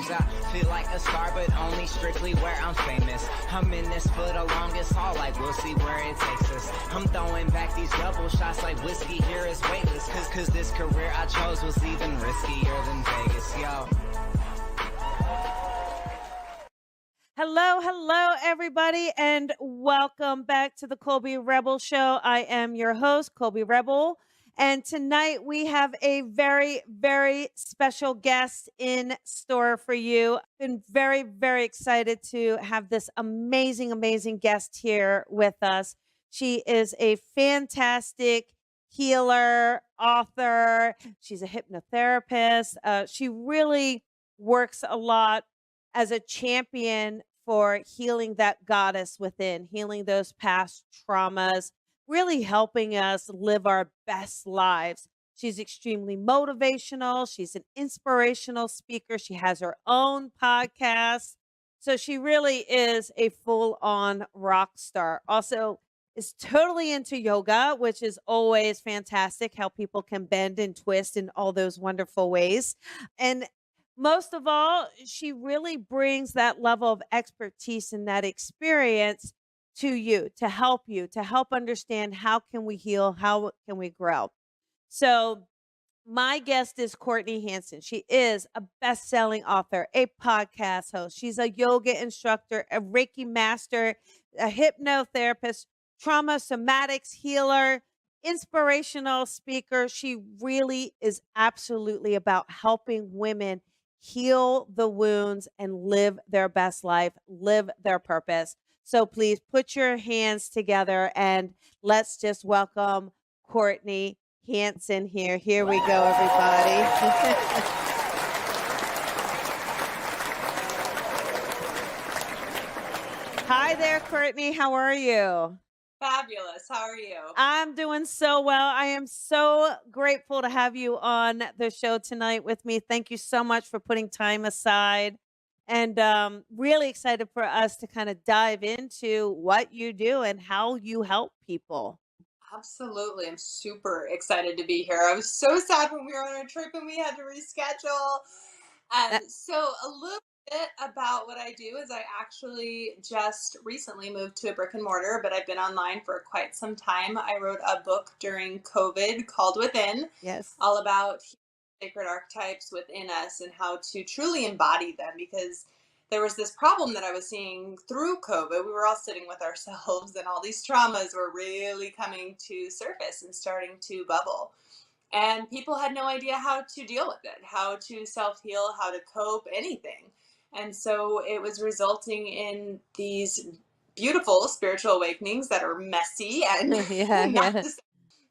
Sometimes I feel like a star, but only strictly where I'm famous. I'm in this for the longest haul, like we'll see where it takes us. I'm throwing back these double shots like whiskey here is weightless. Cause this career I chose was even riskier than Vegas, yo. Hello, everybody, and welcome back to the Colby Rebel Show. I am your host, Colby Rebel, and tonight we have a very, very special guest in store for you. Been very, very excited to have this amazing, amazing guest here with us. She is a fantastic healer, author. She's a hypnotherapist. She really works a lot as a champion for healing that goddess within, healing those past traumas, really helping us live our best lives. She's extremely motivational. She's an inspirational speaker. She has her own podcast. So she really is a full-on rock star. Also, is totally into yoga, which is always fantastic, how people can bend and twist in all those wonderful ways. And most of all, she really brings that level of expertise and that experience to you, to help understand how can we heal, how can we grow. So my guest is Courtney Hanson. She is a best-selling author, a podcast host. She's a yoga instructor, a Reiki master, a hypnotherapist, trauma-somatics healer, inspirational speaker. She really is absolutely about helping women heal the wounds and live their best life, live their purpose. So please put your hands together and let's just welcome Courtney Hanson here. Here we go, everybody. Hi there, Courtney. How are you? Fabulous. How are you? I'm doing so well. I am so grateful to have you on the show tonight with me. Thank you so much for putting time aside, and really excited for us to kind of dive into what you do and how you help people. Absolutely. I'm super excited to be here. I was so sad when we were on our trip and we had to reschedule. Uh, So a little bit about what I do is I actually just recently moved to a brick and mortar, but I've been online for quite some time. I wrote a book during COVID called Within, yes. all about sacred archetypes within us and how to truly embody them, because there was this problem that I was seeing through COVID. We were all sitting with ourselves and all these traumas were really coming to surface and starting to bubble. And people had no idea how to deal with it, how to self-heal, how to cope, anything. And so it was resulting in these beautiful spiritual awakenings that are messy and Yeah, not yeah. the.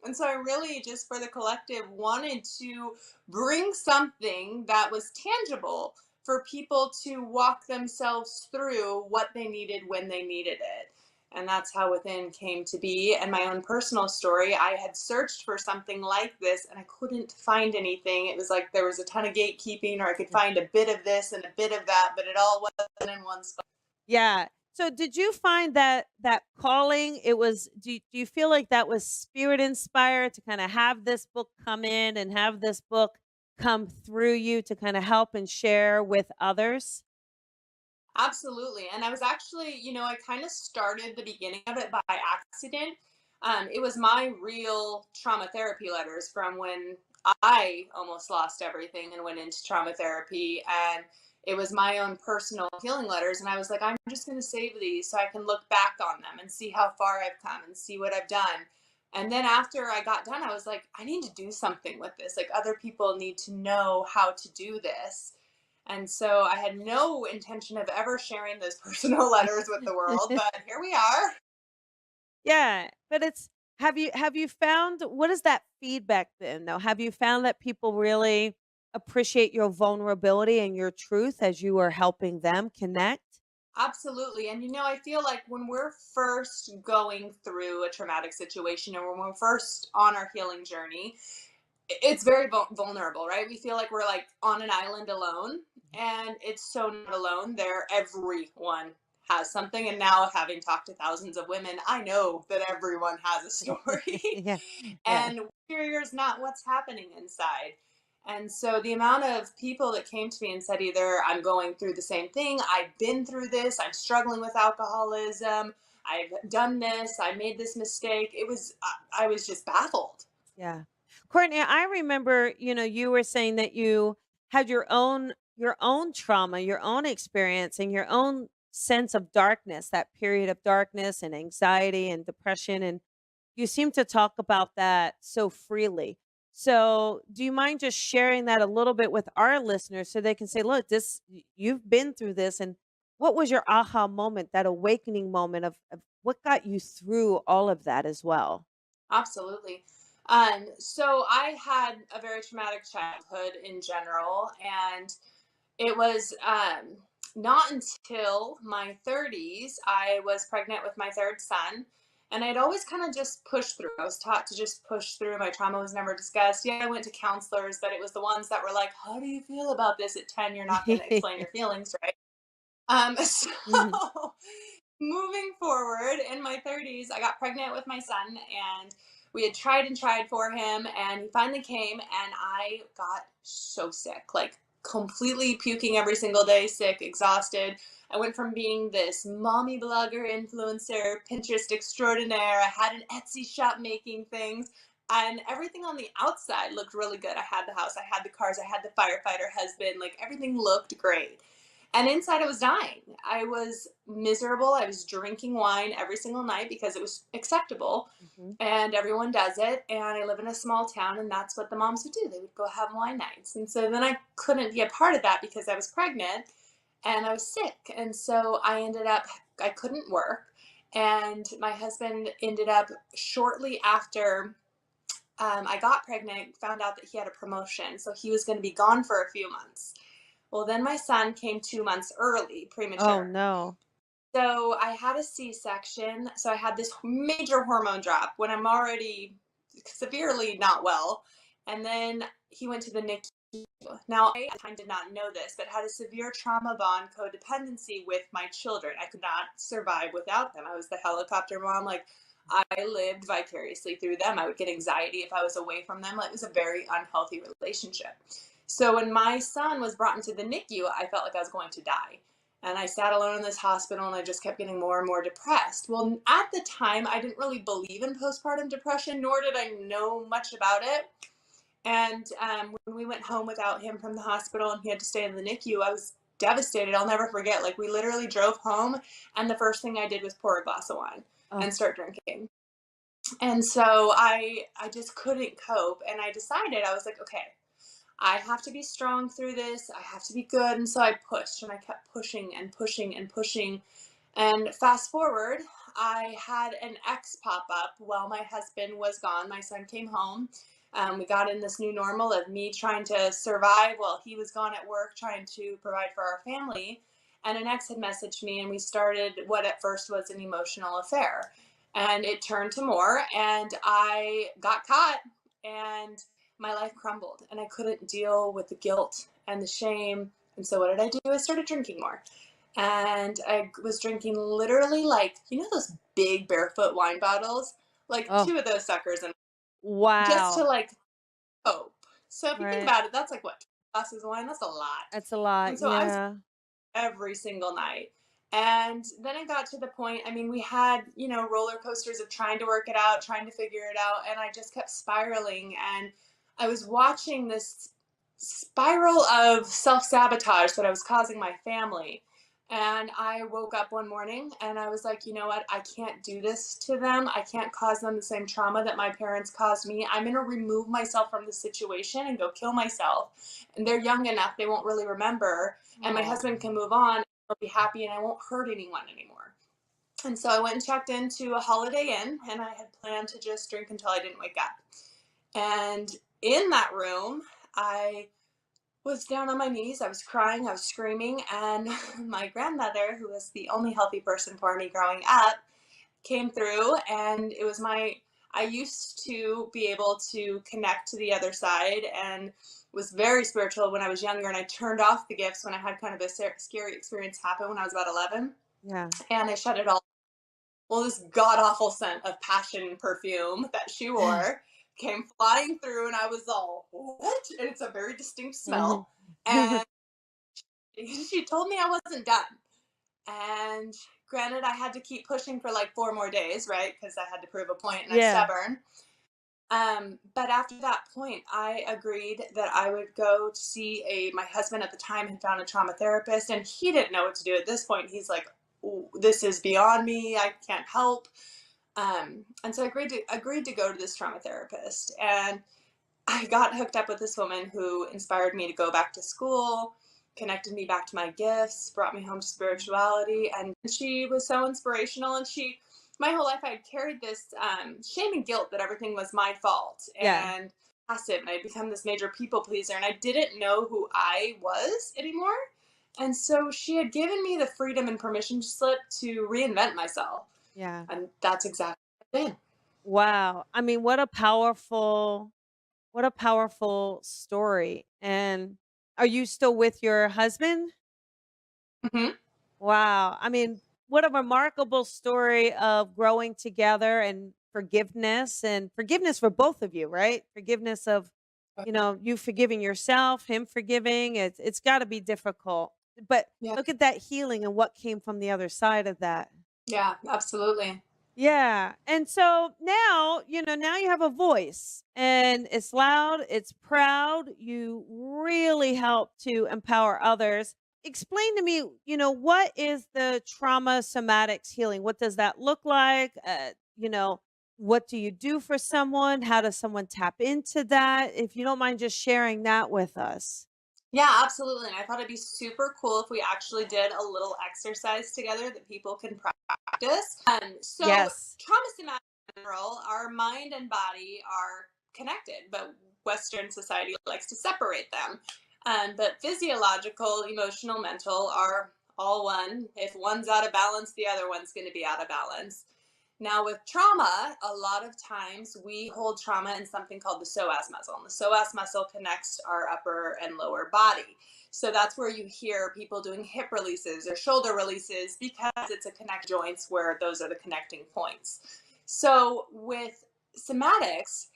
And so I really, just for the collective, wanted to bring something that was tangible for people to walk themselves through what they needed when they needed it. And that's how Within came to be. And my own personal story, I had searched for something like this and I couldn't find anything. It was like there was a ton of gatekeeping, or I could find a bit of this and a bit of that, but it all wasn't in one spot. Yeah. So did you find that calling, it was, do you feel like that was spirit inspired to kind of have this book come in and have this book come through you to kind of help and share with others? Absolutely. And I was actually, I kind of started the beginning of it by accident. It was my real trauma therapy letters from when I almost lost everything and went into trauma therapy. And it was my own personal healing letters. And I was like, I'm just going to save these so I can look back on them and see how far I've come and see what I've done. And then after I got done, I was like, I need to do something with this. Like, other people need to know how to do this. And so I had no intention of ever sharing those personal letters with the world, but here we are. Yeah, but it's, have you found, what is that feedback been though? Have you found that people really appreciate your vulnerability and your truth as you are helping them connect? Absolutely. And I feel like when we're first going through a traumatic situation, or when we're first on our healing journey, it's very vulnerable, right? We feel like we're like on an island alone, and it's so not alone. There, everyone has something. And now, having talked to thousands of women, I know that everyone has a story. Yeah. Yeah. And fear is not what's happening inside. And so the amount of people that came to me and said either I'm going through the same thing, I've been through this, I'm struggling with alcoholism, I've done this, I made this mistake. I was just baffled. Yeah. Courtney, I remember, you were saying that you had your own trauma, your own experience and your own sense of darkness, that period of darkness and anxiety and depression, and you seem to talk about that so freely. So, do you mind just sharing that a little bit with our listeners so they can say, "Look, you've been through this," and what was your aha moment, that awakening moment of what got you through all of that as well? Absolutely. So I had a very traumatic childhood in general, and it was not until my 30s I was pregnant with my third son. And I'd always kind of just pushed through. I was taught to just push through. My trauma was never discussed. Yeah, I went to counselors, but it was the ones that were like, "How do you feel about this at 10? You're not going to explain your feelings, right?" So Mhm. moving forward in my 30s, I got pregnant with my son, and we had tried and tried for him, and he finally came, and I got so sick, like completely puking every single day, sick, exhausted. I went from being this mommy blogger, influencer, Pinterest extraordinaire. I had an Etsy shop making things, and everything on the outside looked really good. I had the house, I had the cars, I had the firefighter husband, like everything looked great. And inside, I was dying. I was miserable. I was drinking wine every single night because it was acceptable Mhm. and everyone does it. And I live in a small town, and that's what the moms would do. They would go have wine nights. And so then I couldn't be a part of that because I was pregnant and I was sick. And so I couldn't work. And my husband ended up shortly after I got pregnant, found out that he had a promotion. So he was going to be gone for a few months. Well, then my son came 2 months early, Oh, premature. no. So I had a C-section. So I had this major hormone drop when I'm already severely not well. And then he went to the NICU. Now, I at the time did not know this, but had a severe trauma bond codependency with my children. I could not survive without them. I was the helicopter mom. Like, I lived vicariously through them. I would get anxiety if I was away from them. Like, it was a very unhealthy relationship. So when my son was brought into the NICU, I felt like I was going to die. And I sat alone in this hospital, and I just kept getting more and more depressed. Well, at the time, I didn't really believe in postpartum depression, nor did I know much about it. And when we went home without him from the hospital and he had to stay in the NICU, I was devastated. I'll never forget. Like, we literally drove home, and the first thing I did was pour a glass of wine Oh, and start drinking. And so I just couldn't cope. And I decided, I was like, okay, I have to be strong through this. I have to be good. And so I pushed, and I kept pushing and pushing and pushing. And fast forward, I had an ex pop up while my husband was gone. My son came home. We got in this new normal of me trying to survive while he was gone at work, trying to provide for our family. And an ex had messaged me, and we started what at first was an emotional affair. And it turned to more, and I got caught, and my life crumbled, and I couldn't deal with the guilt and the shame. And so, what did I do? I started drinking more. And I was drinking literally, like, those big barefoot wine bottles, like oh, two of those suckers, and just to wow. like cope. So if you think Right. about it, that's like what, 2 glasses of wine? That's a lot. That's a lot. And so I was Yeah. every single night. And then it got to the point, I mean, we had, roller coasters of trying to work it out, trying to figure it out. And I just kept spiraling. And I was watching this spiral of self sabotage that I was causing my family. And I woke up one morning and I was like, you know what? I can't do this to them. I can't cause them the same trauma that my parents caused me. I'm going to remove myself from the situation and go kill myself. And they're young enough, they won't really remember. And my Oh. husband can move on. I'll be happy, and I won't hurt anyone anymore. And so I went and checked into a Holiday Inn, and I had planned to just drink until I didn't wake up. And in that room, I was down on my knees. I was crying, I was screaming, and my grandmother, who was the only healthy person for me growing up, came through. And it was I used to be able to connect to the other side and was very spiritual when I was younger, and I turned off the gifts when I had kind of a scary experience happen when I was about 11, Yeah. and I shut it all. Well, this god awful scent of passion perfume that she wore came flying through, and I was all, what? And it's a very distinct smell. Mhm. And she told me I wasn't done. And granted, I had to keep pushing for like 4 more days, right? Because I had to prove a point, and I'm Yeah. stubborn. But after that point, I agreed that I would go to see my husband at the time had found a trauma therapist, and he didn't know what to do at this point. He's like, this is beyond me. I can't help. And so I agreed to go to this trauma therapist, and I got hooked up with this woman who inspired me to go back to school, connected me back to my gifts, brought me home to spirituality. And she was so inspirational. And my whole life, I had carried this shame and guilt that everything was my fault Yeah. and passive. And I'd become this major people pleaser. And I didn't know who I was anymore. And so she had given me the freedom and permission slip to reinvent myself. Yeah. And that's exactly what I did. Wow. I mean, what a powerful story. And are you still with your husband? Hmm. Wow. I mean, what a remarkable story of growing together and forgiveness for both of you, right? Forgiveness of, you forgiving yourself, him forgiving. It's got to be difficult. But Yeah. look at that healing and what came from the other side of that. Yeah, absolutely. Yeah. And so now, now you have a voice and it's loud, it's proud. You really help to empower others. Explain to me, what is the trauma somatics healing? What does that look like? What do you do for someone? How does someone tap into that? If you don't mind just sharing that with us. Yeah, absolutely. And I thought it'd be super cool if we actually did a little exercise together that people can practice. So Yes. trauma somatic in general, our mind and body are connected, but Western society likes to separate them. But physiological, emotional, mental are all one. If one's out of balance, the other one's going to be out of balance. Now, with trauma, a lot of times we hold trauma in something called the psoas muscle. And the psoas muscle connects our upper and lower body. So that's where you hear people doing hip releases or shoulder releases because it's a connect joints where those are the connecting points. So with somatics,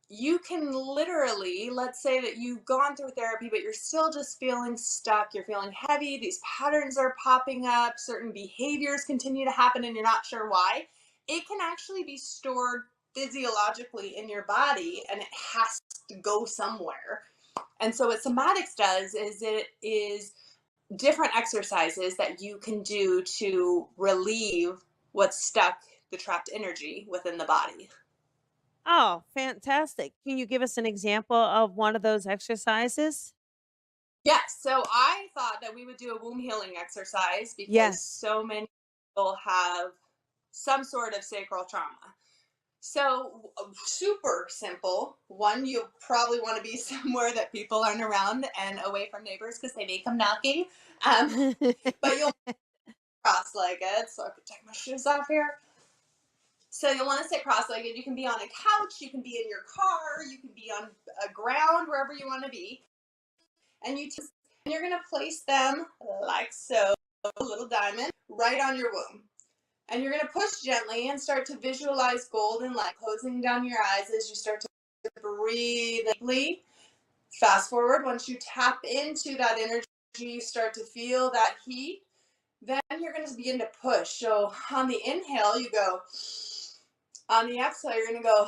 you can literally, let's say that you've gone through therapy, but you're still just feeling stuck. You're feeling heavy. These patterns are popping up. Certain behaviors continue to happen and you're not sure why. It can actually be stored physiologically in your body and it has to go somewhere. And so what somatics does is it is different exercises that you can do to relieve what's stuck, the trapped energy within the body. Oh, fantastic. Can you give us an example of one of those exercises? Yes. So I thought that we would do a womb healing exercise because Yes. so many people have some sort of sacral trauma. So, super simple. One, you probably want to be somewhere that people aren't around and away from neighbors because they may come knocking. But you'll cross legged. So I could take my shoes off here. So you'll want to sit cross-legged. You can be on a couch. You can be in your car. You can be on a ground, wherever you want to be. And you're going to place them like so, a little diamond, right on your womb. And you're going to push gently and start to visualize golden light closing down your eyes as you start to breathe deeply. Fast forward, once you tap into that energy, you start to feel that heat. Then you're going to begin to push. So on the inhale, you go. On the exhale, you're going to go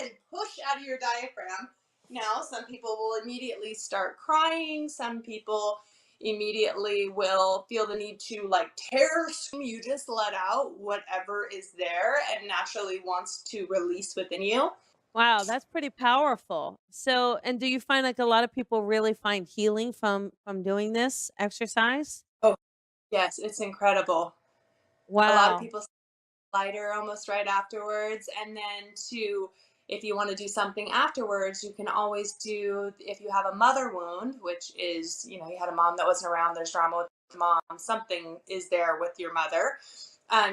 and push out of your diaphragm. Now, some people will immediately start crying. Some people immediately will feel the need to like tear. You just let out whatever is there and naturally wants to release within you. Wow, that's pretty powerful. So, and do you find like a lot of people really find healing from doing this exercise? Oh, yes, it's incredible. A lot of Wow. people lighter almost right afterwards. And then to, if you want to do something afterwards, you can always do, if you have a mother wound, which is, you had a mom that wasn't around, there's drama with mom, something is there with your mother.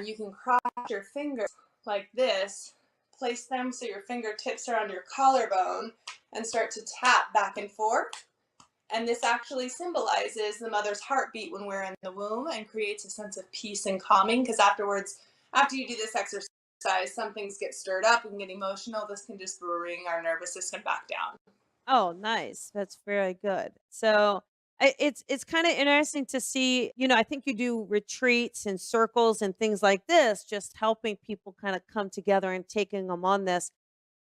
You can cross your fingers like this, place them so your fingertips are on your collarbone and start to tap back and forth. And this actually symbolizes the mother's heartbeat when we're in the womb and creates a sense of peace and calming because afterwards, after you do this exercise, some things get stirred up and get emotional, this can just bring our nervous system back down. Oh, nice. That's very good. So it's kind of interesting to see, I think you do retreats and circles and things like this, just helping people kind of come together and taking them on this.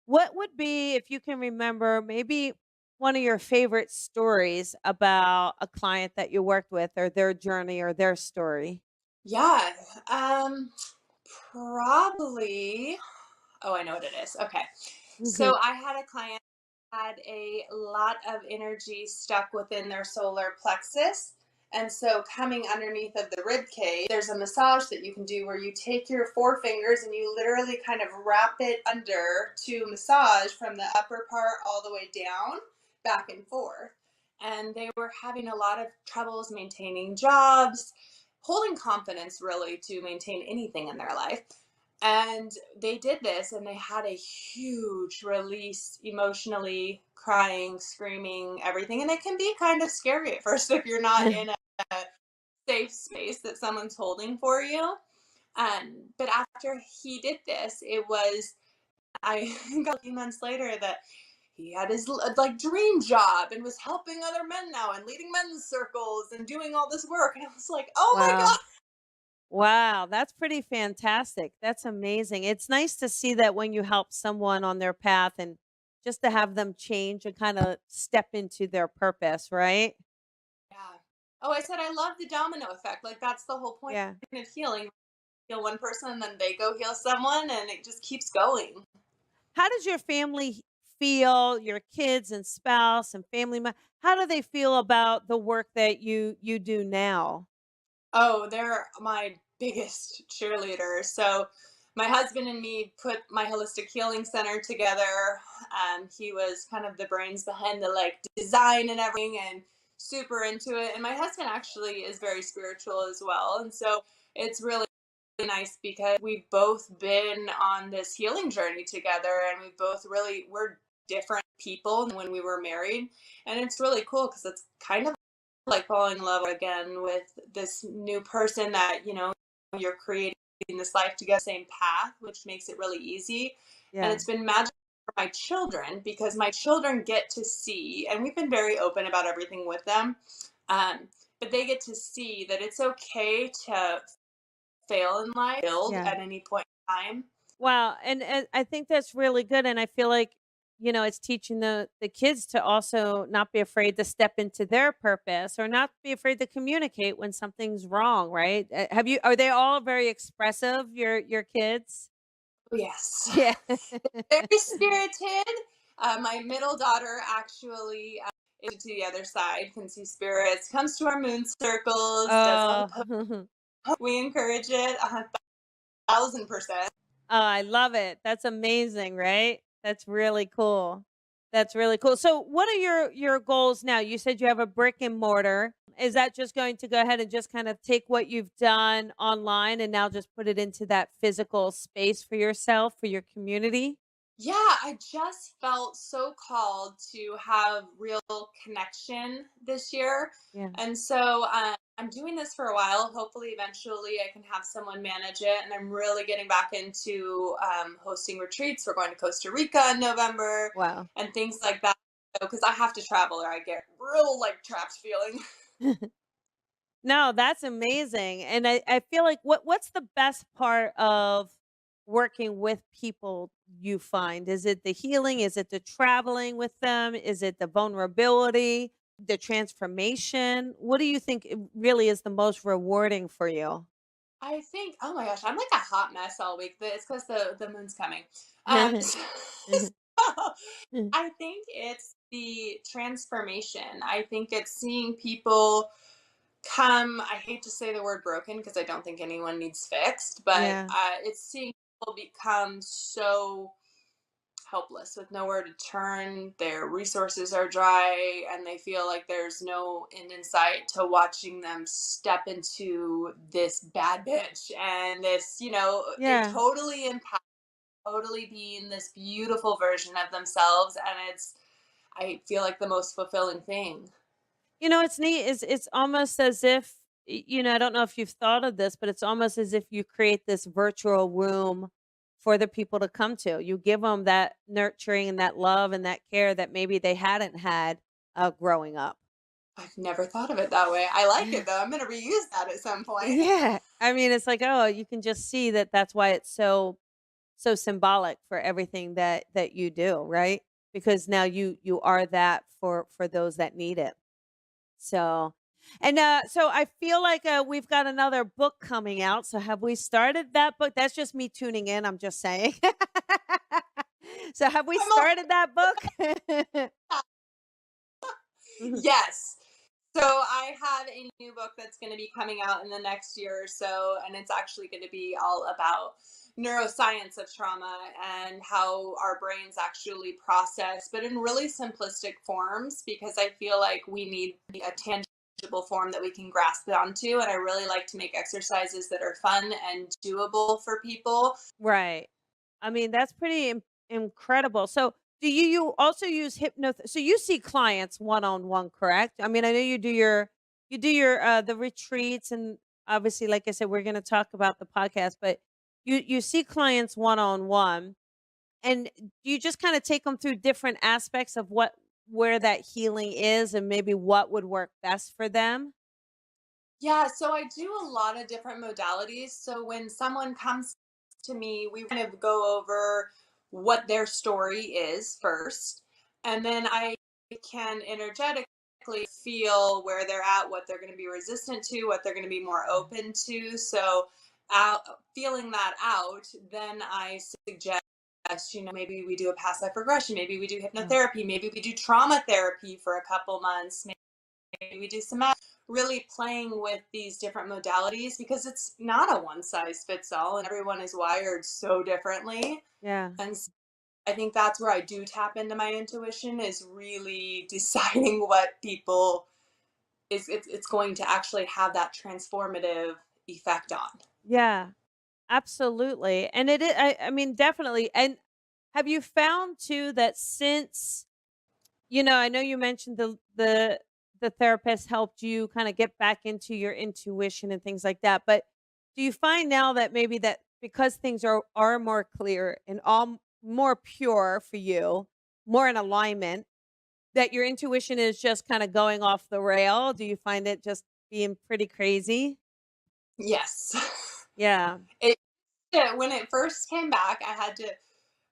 What would be, if you can remember, maybe one of your favorite stories about a client that you worked with or their journey or their story? Yeah, probably. Oh, I know what it is. Okay. So I had a client had a lot of energy stuck within their solar plexus. And so coming underneath of the rib cage, there's a massage that you can do where you take your four fingers and you literally kind of wrap it under to massage from the upper part all the way down, back and forth. And they were having a lot of troubles maintaining jobs, holding confidence really to maintain anything in their life. And they did this and they had a huge release emotionally, crying, screaming, everything. And it can be kind of scary at first if you're not in a safe space that someone's holding for you. But after he did this, I got a few months later that he had his like dream job and was helping other men now and leading men's circles and doing all this work. And I was like, oh my Wow. God. Wow, that's pretty fantastic. That's amazing. It's nice to see that when you help someone on their path and just to have them change and kind of step into their purpose, right? Yeah. Oh, I said I love the domino effect. Like that's the whole point Yeah. of healing. Heal one person and then they go heal someone and it just keeps going. How does your family feel, your kids and spouse and how do they feel about the work that you do now? Oh, they're my biggest cheerleaders. So my husband and me put my holistic healing center together. He was kind of the brains behind the like design and everything and super into it. And my husband actually is very spiritual as well. And so it's really nice because we've both been on this healing journey together and we're different people than when we were married. And it's really cool because it's kind of like falling in love again with this new person that, you're creating this life together, same path, which makes it really easy. And Yeah. it's been magical for my children because my children get to see, and we've been very open about everything with them. Um, but they get to see that it's okay to fail in life, build Yeah. at any point in time. Wow, and I think that's really good, and I feel like, it's teaching the kids to also not be afraid to step into their purpose or not be afraid to communicate when something's wrong, right? Are they all very expressive, your kids? Yes. Yeah. Very spirited. My middle daughter actually is to the other side, can see spirits, comes to our moon circles, does all the Oh. we encourage it 1,000%. Oh, I love it. That's amazing, right? That's really cool. That's really cool. So, what are your goals now? You said you have a brick and mortar. Is that just going to go ahead and just kind of take what you've done online and now just put it into that physical space for yourself, for your community? Yeah, I just felt so called to have real connection this year. Yeah. And so I'm doing this for a while. Hopefully, eventually, I can have someone manage it. And I'm really getting back into hosting retreats. We're going to Costa Rica in November Wow. and things like that. Because I have to travel or I get real like trapped feeling. No, that's amazing. And I feel like what's the best part of working with people you find? Is it the healing? Is it the traveling with them? Is it the vulnerability, the transformation? What do you think really is the most rewarding for you? I think, oh my gosh, I'm like a hot mess all week. But it's because the moon's coming. So I think it's the transformation. I think it's seeing people come. I hate to say the word broken because I don't think anyone needs fixed, but Yeah. it's seeing people become so helpless with nowhere to turn. Their resources are dry and they feel like there's no end in sight to watching them step into this bad bitch and this, it Yeah. totally impacts, totally being this beautiful version of themselves. And I feel like the most fulfilling thing. It's neat. It's almost as if I don't know if you've thought of this, but it's almost as if you create this virtual room for the people to come to. You give them that nurturing and that love and that care that maybe they hadn't had growing up. I've never thought of it that way. I like it though. I'm going to reuse that at some point. Yeah. I mean, it's like, oh, you can just see that that's why it's so symbolic for everything that you do, right? Because now you are that for those that need it. So, and so I feel like we've got another book coming out. So have we started that book? That's just me tuning in. I'm just saying. So have we I'm all, started that book? Mhm. yes. So I have a new book that's going to be coming out in the next year or so, and it's actually going to be all about neuroscience of trauma and how our brains actually process, but in really simplistic forms, because I feel like we need a tangible form that we can grasp onto. And I really like to make exercises that are fun and doable for people. Right. I mean, that's pretty incredible. So, do you also use hypno? So you see clients one on one, correct? I mean, I know you do your the retreats, and obviously, like I said, we're going to talk about the podcast, but you see clients one on one, and do you just kind of take them through different aspects of what where that healing is, and maybe what would work best for them? Yeah, so I do a lot of different modalities. So when someone comes to me, we kind of go over what their story is first, and then I can energetically feel where they're at, what they're going to be resistant to, what they're going to be more open to. So, out feeling that out, then I suggest, maybe we do a past life regression, maybe we do hypnotherapy, maybe we do trauma therapy for a couple months, maybe we do some really playing with these different modalities, because it's not a one size fits all and everyone is wired so differently. Yeah. And I think that's where I do tap into my intuition, is really deciding what people it's going to actually have that transformative effect on. Yeah. Absolutely. And I mean, definitely. And have you found too that since, I know you mentioned the therapist helped you kind of get back into your intuition and things like that, but do you find now that maybe that because things are more clear and all more pure for you, more in alignment, that your intuition is just kind of going off the rail? Do you find it just being pretty crazy? Yes. Yeah. it when it first came back, I had to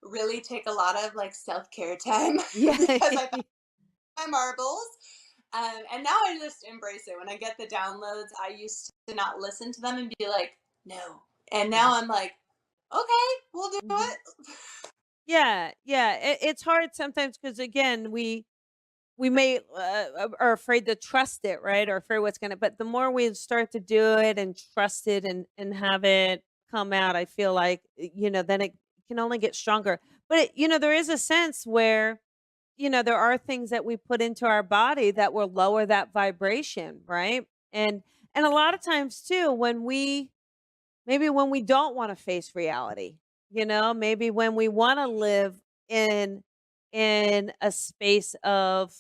really take a lot of like self-care time Yeah. because I found my marbles. And now I just embrace it. When I get the downloads, I used to not listen to them and be like, no. And now I'm like, okay, we'll do Mhm. it. Yeah, yeah. It's hard sometimes because again, we may are afraid to trust it, right? Or afraid what's gonna. But the more we start to do it and trust it and have it come out, I feel like then it can only get stronger. But there is a sense where there are things that we put into our body that will lower that vibration, right? And a lot of times too, when we don't want to face reality, maybe when we want to live in in a space of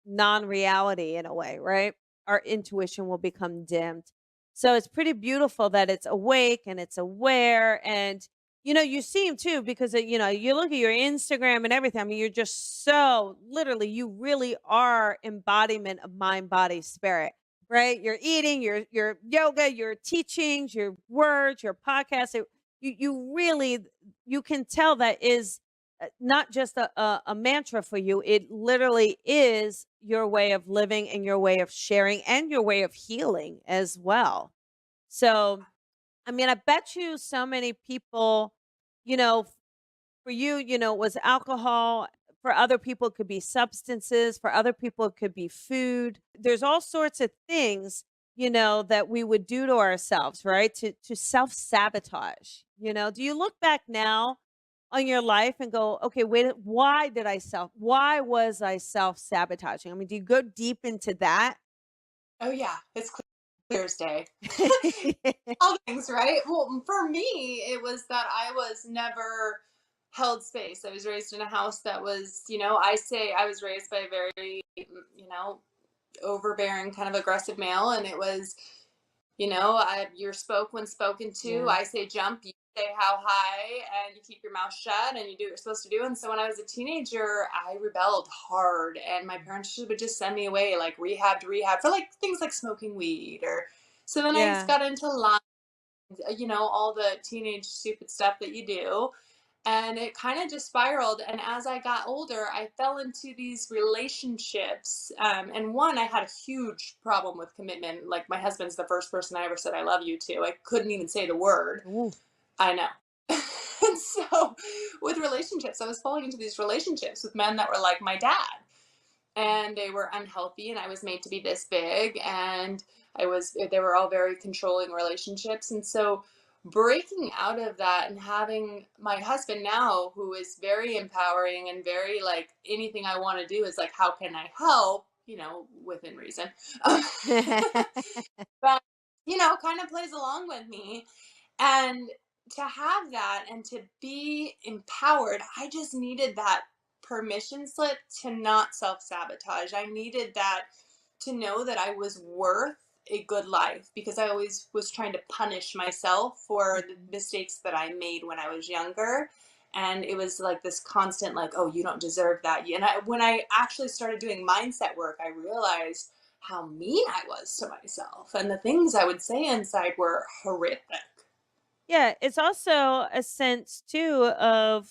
non-reality in a way, right? Our intuition will become dimmed. So it's pretty beautiful that it's awake and it's aware, and you see him too because you look at your Instagram and everything. I mean, you're just so literally you really are embodiment of mind, body, spirit. Right? You're eating, your yoga, your teachings, your words, your podcast. You really you can tell that is not just a mantra for you. It literally is your way of living and your way of sharing and your way of healing as well. So, I mean, I bet you so many people, you know, for you, it was alcohol. For other people, it could be substances. For other people, it could be food. There's all sorts of things, that we would do to ourselves, right? To self sabotage. Do you look back now on your life and go, okay, wait, why was I self sabotaging? I mean, do you go deep into that? Oh, yeah, it's clear as day. All things, right? Well, for me, it was that I was never held space. I was raised in a house that was, I say I was raised by a very, overbearing, kind of aggressive male. And it was, you're spoke when spoken to. Yeah. I say jump, you say how high and you keep your mouth shut and you do what you're supposed to do. And so when I was a teenager, I rebelled hard, and my parents would just send me away, like rehab to rehab for like things like smoking weed or so then I just Yeah. got into line, all the teenage stupid stuff that you do. And it kind of just spiraled. And as I got older, I fell into these relationships. And one, I had a huge problem with commitment. Like, my husband's the first person I ever said I love you to. I couldn't even say the word. Ooh. I know. And so with relationships, I was falling into these relationships with men that were like my dad, and they were unhealthy, and I was made to be this big, and they were all very controlling relationships. And so breaking out of that and having my husband now, who is very empowering and very like, anything I want to do is like, how can I help, within reason. But kind of plays along with me. And to have that and to be empowered, I just needed that permission slip to not self sabotage. I needed that to know that I was worth a good life, because I always was trying to punish myself for the mistakes that I made when I was younger. And it was like this constant, like, oh, you don't deserve that. And when I actually started doing mindset work, I realized how mean I was to myself. And the things I would say inside were horrific. Yeah, it's also a sense too of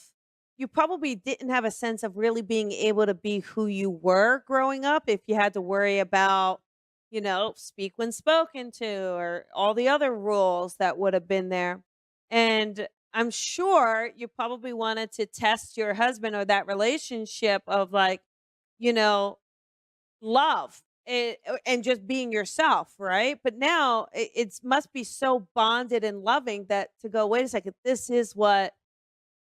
you probably didn't have a sense of really being able to be who you were growing up if you had to worry about, speak when spoken to or all the other rules that would have been there. And I'm sure you probably wanted to test your husband or that relationship of like, you know, love and just being yourself, right? But now it's must be so bonded and loving that to go, wait a second, this is what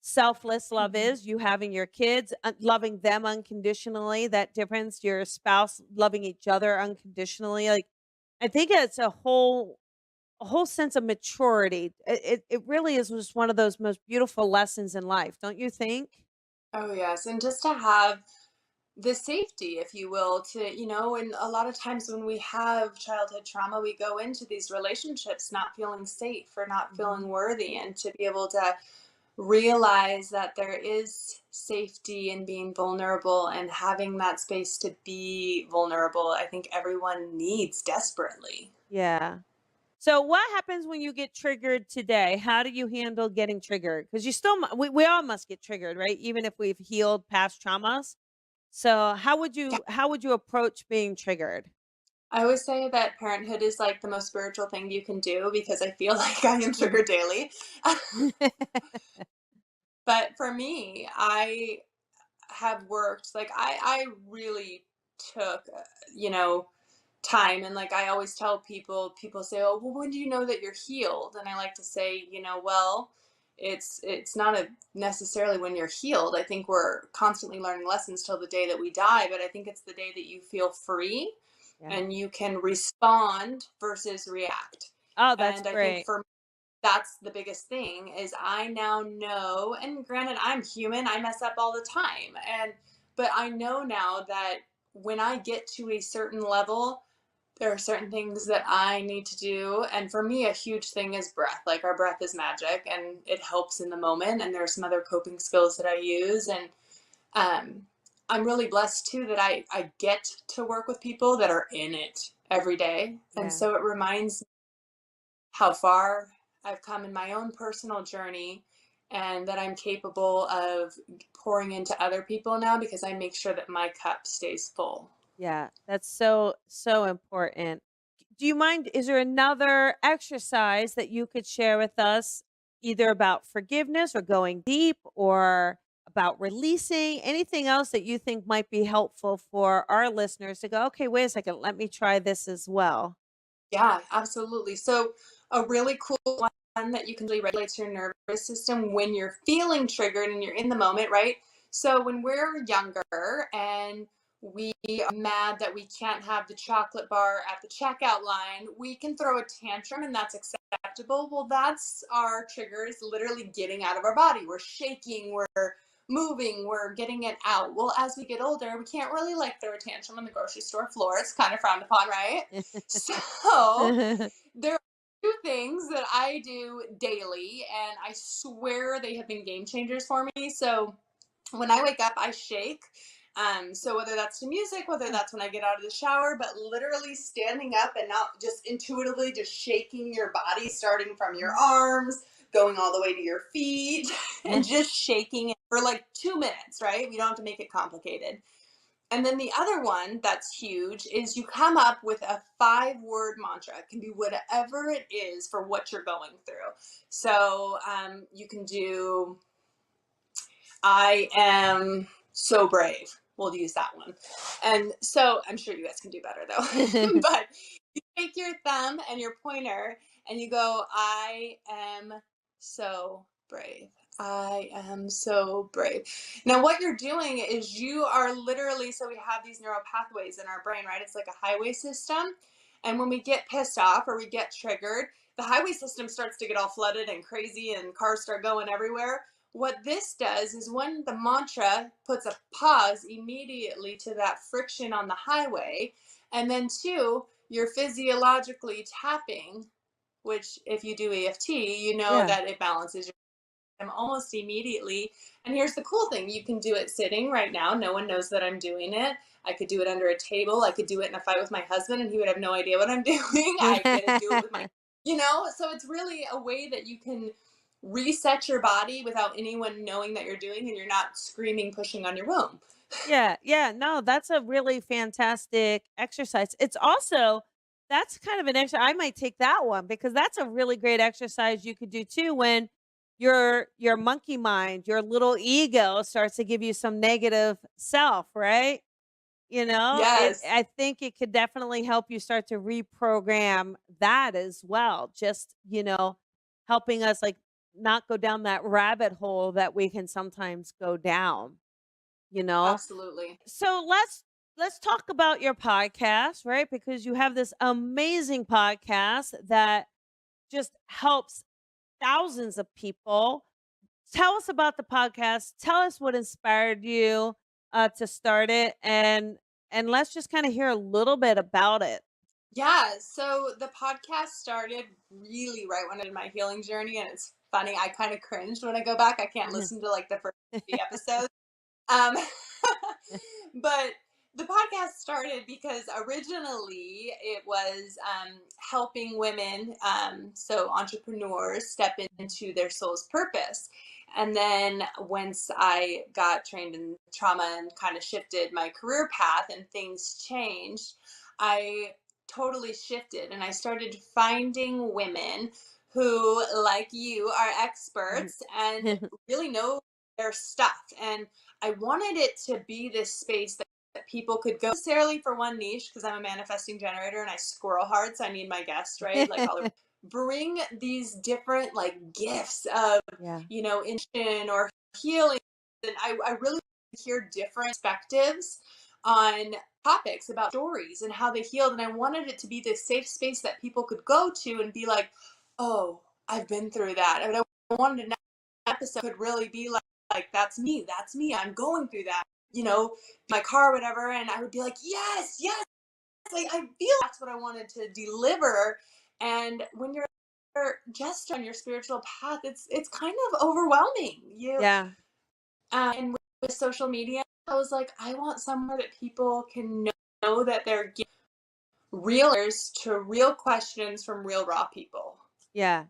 selfless love Mhm. is. You having your kids, loving them unconditionally, that difference, your spouse loving each other unconditionally. Like, I think it's a whole sense of maturity. It really is just one of those most beautiful lessons in life, don't you think? Oh, yes. And just to have the safety, if you will, and a lot of times when we have childhood trauma, we go into these relationships not feeling safe or not Mhm. feeling worthy, and to be able to realize that there is safety in being vulnerable and having that space to be vulnerable, I think everyone needs desperately. Yeah. So what happens when you get triggered today? How do you handle getting triggered? Because you still, we all must get triggered, right? Even if we've healed past traumas. So how would you approach being triggered? I always say that parenthood is like the most spiritual thing you can do, because I feel like I am triggered daily. But for me, I have worked, like, I really took, time. And like, I always tell people say, oh, well, when do you know that you're healed? And I like to say, well, it's not necessarily when you're healed. I think we're constantly learning lessons till the day that we die, but I think it's the day that you feel free Yeah. and you can respond versus react. Oh, that's And I think great. for that's the biggest thing, is I now know, and granted, I'm human, I mess up all the time, but I know now that when I get to a certain level, there are certain things that I need to do. And for me, a huge thing is breath. Like, our breath is magic and it helps in the moment, and there are some other coping skills that I use. And um, I'm really blessed too that I get to work with people that are in it every day, and Yeah. so it reminds how far I've come in my own personal journey, and that I'm capable of pouring into other people now, because I make sure that my cup stays full. Yeah. That's so, so important. Do you mind? Is there another exercise that you could share with us, either about forgiveness or going deep or about releasing? Anything else that you think might be helpful for our listeners to go, okay, wait a second, let me try this as well? Yeah, absolutely. So, a really cool one that you can really regulate your nervous system when you're feeling triggered and you're in the moment, right? So, when we're younger and we are mad that we can't have the chocolate bar at the checkout line, we can throw a tantrum, and that's acceptable. Well, that's our triggers literally getting out of our body. We're shaking, we're moving, we're getting it out. Well, as we get older, we can't really like throw a tantrum on the grocery store floor. It's kind of frowned upon, right? So there two things that I do daily, and I swear they have been game changers for me. So when I wake up, I shake. So whether that's to music, whether that's when I get out of the shower, but literally standing up and not just intuitively just shaking your body, starting from your arms, going all the way to your feet, and just shaking it for like 2 minutes, right? We don't have to make it complicated. And then the other one that's huge is you come up with a 5-word mantra. It can be whatever it is for what you're going through. So you can do, I am so brave. We'll use that one. And so I'm sure you guys can do better though. But you take your thumb and your pointer and you go, I am so brave. I am so brave. Now, what you're doing is you are literally, so we have these neural pathways in our brain, right? It's like a highway system. And when we get pissed off or we get triggered, the highway system starts to get all flooded and crazy and cars start going everywhere. What this does is when the mantra puts a pause immediately to that friction on the highway, and then two, you're physiologically tapping, which if you do EFT, you know Yeah. that it balances your system almost immediately. And here's the cool thing, you can do it sitting right now. No one knows that I'm doing it. I could do it under a table. I could do it in a fight with my husband and he would have no idea what I'm doing. I get to do it with my, so it's really a way that you can reset your body without anyone knowing that you're doing and you're not screaming, pushing on your womb. Yeah, yeah, no, that's a really fantastic exercise. It's also that's kind of an extra I might take that one because that's a really great exercise you could do too when your monkey mind, your little ego starts to give you some negative self, right? Yes, I think it could definitely help you start to reprogram that as well. Just, helping us like not go down that rabbit hole that we can sometimes go down, you know? absolutely. So let's talk about your podcast, right? Because you have this amazing podcast that just helps thousands of people. Tell us about the podcast. Tell us what inspired you to start it, and let's just kind of hear a little bit about it. Yeah, so the podcast started really right when I did my healing journey, and it's funny, I kind of cringed when I go back. I can't listen to like the first 50 episodes. Um, but the podcast started because originally it was helping women, so entrepreneurs, step into their soul's purpose. And then once I got trained in trauma and kind of shifted my career path and things changed, I totally shifted and I started finding women who, like you, are experts and really know their stuff. And I wanted it to be this space that people could go necessarily for one niche because I'm a manifesting generator and I squirrel hard, so I need my guests, right? Like I'll bring these different like gifts of, Yeah. intuition or healing. And I really hear different perspectives on topics about stories and how they healed. And I wanted it to be this safe space that people could go to and be like, oh, I've been through that. And I wanted an episode could really be like that's me, I'm going through that, my car or whatever, and I would be like, yes, like I feel that's what I wanted to deliver. And when you're just on your spiritual path, it's kind of overwhelming. Yeah. And with social media, I was like, I want somewhere that people can know that they're getting real answers to real questions from real raw people. Yeah.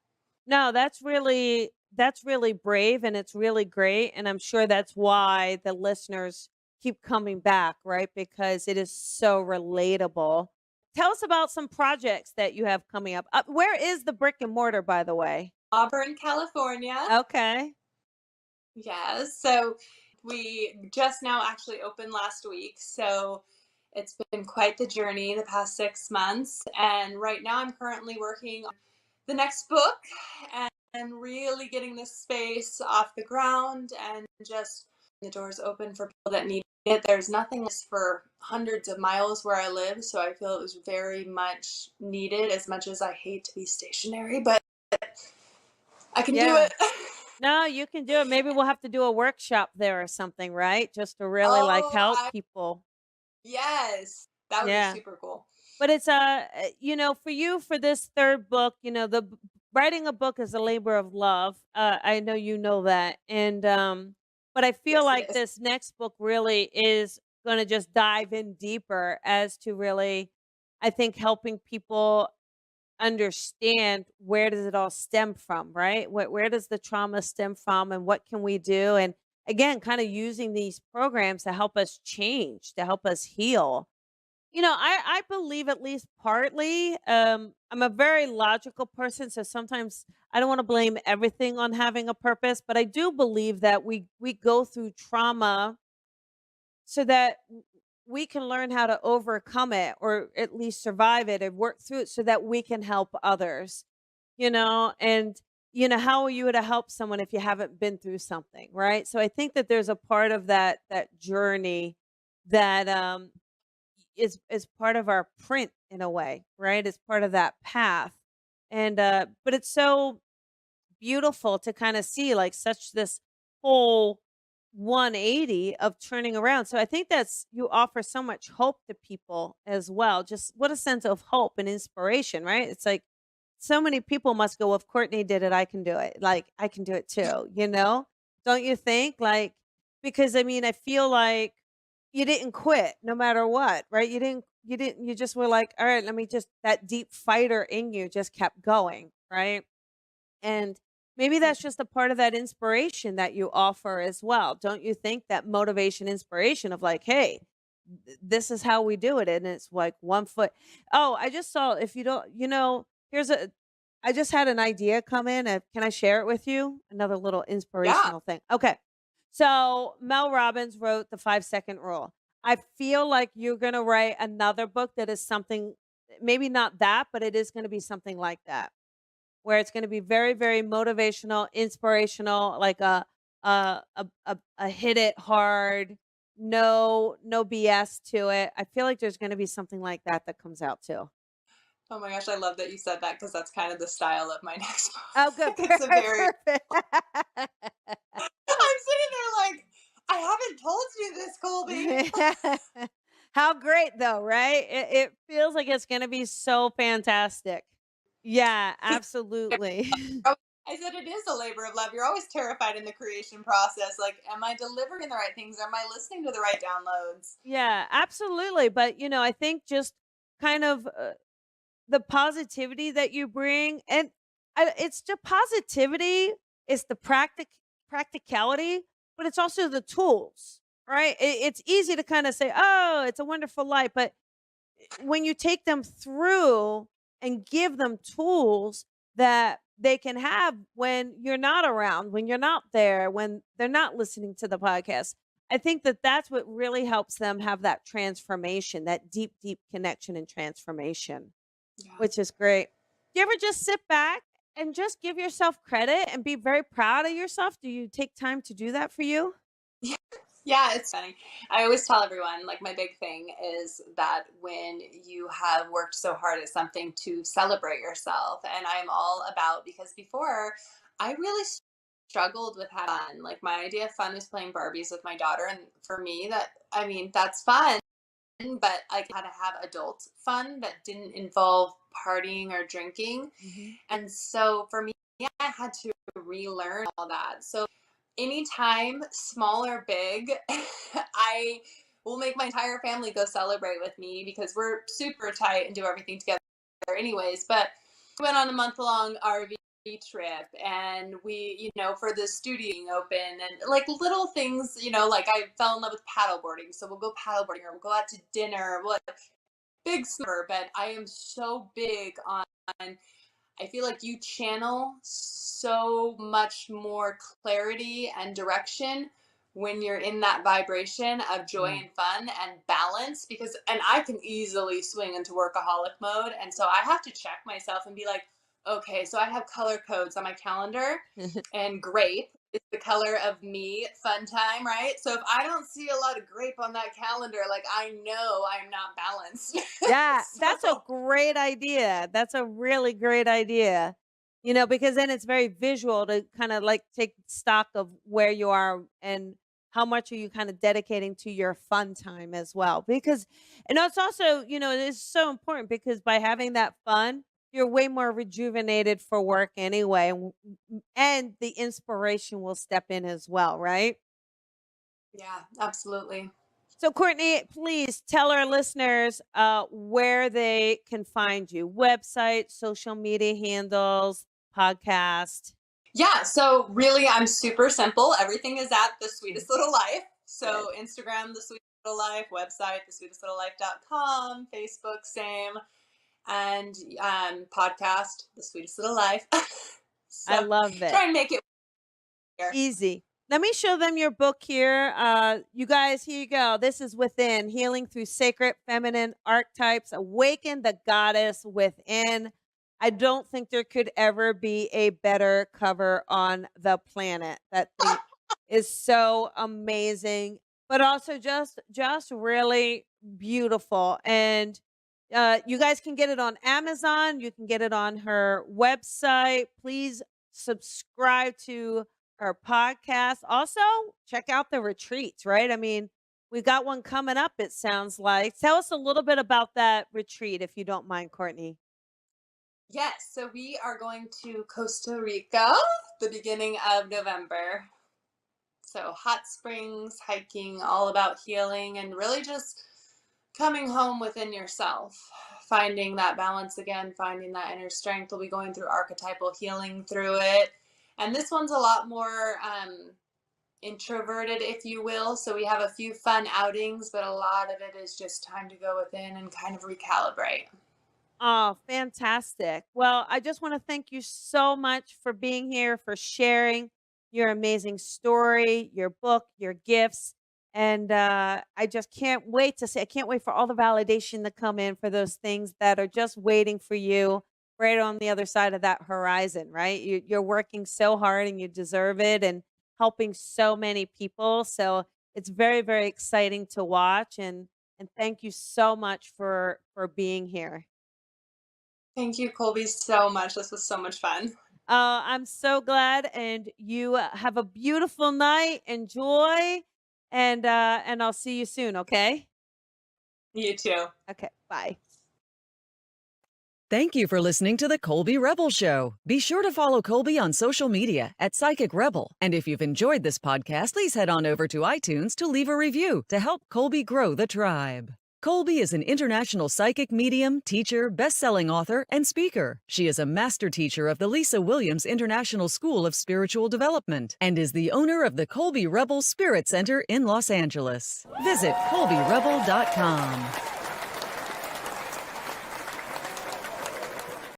No, that's really brave and it's really great and I'm sure that's why the listeners keep coming back, right? Because it is so relatable. Tell us about some projects that you have coming up. Where is the brick and mortar, by the way? Auburn, California. Okay. Yes. So we just now actually opened last week. So it's been quite the journey the past 6 months. And right now I'm currently working on the next book and really getting this space off the ground and just the doors open for people that need it. There's nothing less for hundreds of miles where I live. So I feel it was very much needed, as much as I hate to be stationary, but I can do Yeah. it. No, you can do it. Maybe we'll have to do a workshop there or something, right? Just to really like Oh, help people. yes, that would be Yeah. super cool. But it's for you for this third book, writing a book is a labor of love. I know you know that, and but I feel Yes, it like is. this next book really is going to just dive in deeper as to really, I think, helping people understand where does it all stem from, right? Where does the trauma stem from, and what can we do? And again, kind of using these programs to help us change, to help us heal. I believe at least partly. I'm a very logical person, so sometimes I don't want to blame everything on having a purpose, but I do believe that we go through trauma so that we can learn how to overcome it or at least survive it and work through it so that we can help others. And how are you to help someone if you haven't been through something, right? So I think that there's a part of that journey that is part of our print in a way, right? It's part of that path. And but it's so beautiful to kind of see like such this whole 180 of turning around. So I think that's you offer so much hope to people as well. Just what a sense of hope and inspiration, right? It's like so many people must go, well, if Courtney did it, I can do it. Like I can do it too, Don't you think? Like, because I mean, I feel like you didn't quit no matter what, right? You just were like, all right, let me just that deep fighter in you just kept going, right? And maybe that's just a part of that inspiration that you offer as well. Don't you think that motivation, inspiration of like, hey, this is how we do it. And it's like 1 foot. Oh, I just saw, if you don't, I just had an idea come in. Can I share it with you? Another little Yeah. inspirational thing. Okay. So Mel Robbins wrote the 5 second rule. I feel like you're going to write another book that is something, maybe not that, but it is going to be something like that where it's gonna be very, very motivational, inspirational, like a hit it hard, no BS to it. I feel like there's gonna be something like that that comes out too. Oh my gosh, I love that you said that because that's kind of the style of my next Oh, book. good. It's a very Perfect. I'm sitting there like, I haven't told you this, Colby. How great though, right? It feels like it's gonna be so fantastic. Yeah, absolutely. I said it is a labor of love. You're always terrified in the creation process. Like, am I delivering the right things? Am I listening to the right downloads? Yeah, absolutely. But I think just kind of the positivity that you bring, and it's the positivity, it's the practicality, but it's also the tools, right? It's easy to kind of say, oh, it's a wonderful life, but when you take them through and give them tools that they can have when you're not around, when you're not there, when they're not listening to the podcast, I think that that's what really helps them have that transformation, that deep, deep connection and transformation, Yeah. which is great. Do you ever just sit back and just give yourself credit and be very proud of yourself? Do you take time to do that for you? Yeah, it's funny. I always tell everyone, like, my big thing is that when you have worked so hard at something, to celebrate yourself. And I'm all about, because before I really struggled with having fun. Like, my idea of fun was playing Barbies with my daughter. And for me, I mean, that's fun, but I had to have adult fun that didn't involve partying or drinking. Mhm. And so for me, I had to relearn all that. So anytime, small or big, I will make my entire family go celebrate with me because we're super tight and do everything together anyways. But we went on a month-long RV trip, and we, for the studio being open, and like little things, like I fell in love with paddleboarding, so we'll go paddleboarding, or we'll go out to dinner. What big summer, but I am so big on, I feel like you channel so much more clarity and direction when you're in that vibration of joy Yeah. and fun and balance, and I can easily swing into workaholic mode. And so I have to check myself and be like, okay, so I have color codes on my calendar, and grape is the color of me, fun time, right? So if I don't see a lot of grape on that calendar, like, I know I'm not balanced. Yeah, that's a So great idea. That's a really great idea. Because then it's very visual to kind of like take stock of where you are and how much are you kind of dedicating to your fun time as well? Because, and it's also, it's so important because by having that fun, you're way more rejuvenated for work anyway. And the inspiration will step in as well, right? Yeah, absolutely. So, Courtney, please tell our listeners where they can find you: website, social media handles, podcast. Yeah, so really, I'm super simple. Everything is at The Sweetest Little Life. Good. So Instagram, The Sweetest Little Life, website, thesweetestlittlelife.com, Facebook, same, and podcast, The Sweetest Little Life. I So love it. try and make it here. Easy. Let me show them your book here. You guys, here you go. This is Within: Healing Through Sacred Feminine Archetypes. Awaken the Goddess Within. I don't think there could ever be a better cover on the planet. That thing is so amazing, but also just really beautiful. And you guys can get it on Amazon. You can get it on her website. Please subscribe to her podcast. Also, check out the retreats, right? I mean, we got one coming up, it sounds like. Tell us a little bit about that retreat, if you don't mind, Courtney. Yes, so we are going to Costa Rica the beginning of November. So hot springs, hiking, all about healing and really just coming home within yourself, finding that balance again, finding that inner strength. We'll be going through archetypal healing through it. And this one's a lot more introverted, if you will. So we have a few fun outings, but a lot of it is just time to go within and kind of recalibrate. Oh, fantastic. Well, I just want to thank you so much for being here, for sharing your amazing story, your book, your gifts. And I just can't wait to say, I can't wait for all the validation to come in for those things that are just waiting for you right on the other side of that horizon, right? You're working so hard and you deserve it, and helping so many people. So it's very, very exciting to watch. And thank you so much for being here. Thank you, Colby, so much. This was so much fun. I'm so glad, and you have a beautiful night. Enjoy, and I'll see you soon. Okay. You too. Okay. Bye. Thank you for listening to the Colby Rebel Show. Be sure to follow Colby on social media at Psychic Rebel. And if you've enjoyed this podcast, please head on over to iTunes to leave a review to help Colby grow the tribe. Colby is an international psychic medium, teacher, best-selling author, and speaker. She is a master teacher of the Lisa Williams International School of Spiritual Development and is the owner of the Colby Rebel Spirit Center in Los Angeles. Visit colbyrebel.com.